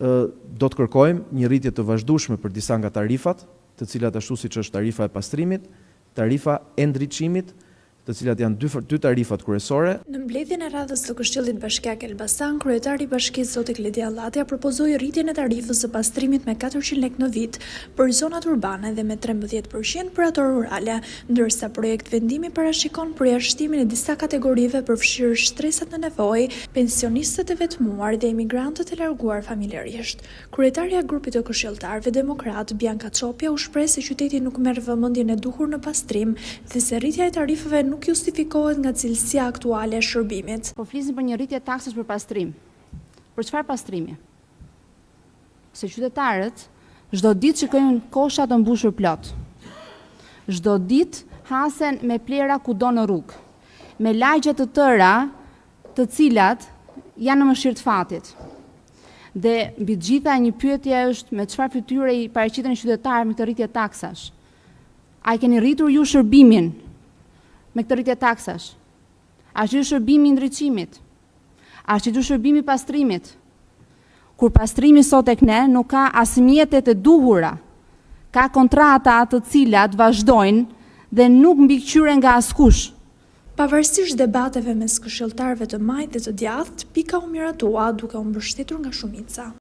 do të kërkojmë një rritje të vazhdueshme për disa nga tarifat, të cilat ashtu siç është tarifa e pastrimit, tarifa e ndriçimit, të cilat janë dy tarifat kryesore. Në mbledhjen e radhës të Këshillit Bashkiak Elbasan, kryetari i bashkisë Zoti Kledi Allatja propozoi rritjen e tarifës së pastrimit me 400 lekë në vit për zonat urbane dhe me 13% për ato rurale, ndërsa projekt vendimi parashikon përjashtimin e disa kategorive përfshirë shtresat në nevojë, pensionistët e vetmuar dhe emigrantët e larguar familjarisht. Kryetaria e grupit të këshilltarëve demokrat Bianca Çopja u shpreh se qyteti nuk merr vëmendjen e duhur në pastrim dhe se rritja e tarifave nuk justifikohet nga cilësia aktuale e shërbimit. Po flisim për një rritje taksës për pastrim. Për çfarë pastrimi? Se qytetarët çdo ditë shikojnë kosha të mbushur plot. Çdo ditë hasen me plera kudo në rrugë, me lagje të tëra, të cilat janë në mëshirë të fatit. Dhe mbi të gjitha një pyetje është me çfarë fytyre i paraqiten qytetarët me këtë rritje taksash? A i keni rritur ju shërbimin me këtë rritje taksash? A është shërbimi i ndriçimit? A është shërbimi i pastrimit? Kur pastrimi sot tek ne nuk ka as mjetet e duhura, ka kontrata të cilat vazhdojnë dhe nuk mbikëqyren nga askush. Pavarësisht debateve mes këshilltarëve të majtë dhe të djathtë, pika u miratua duke u mbështetur nga shumica.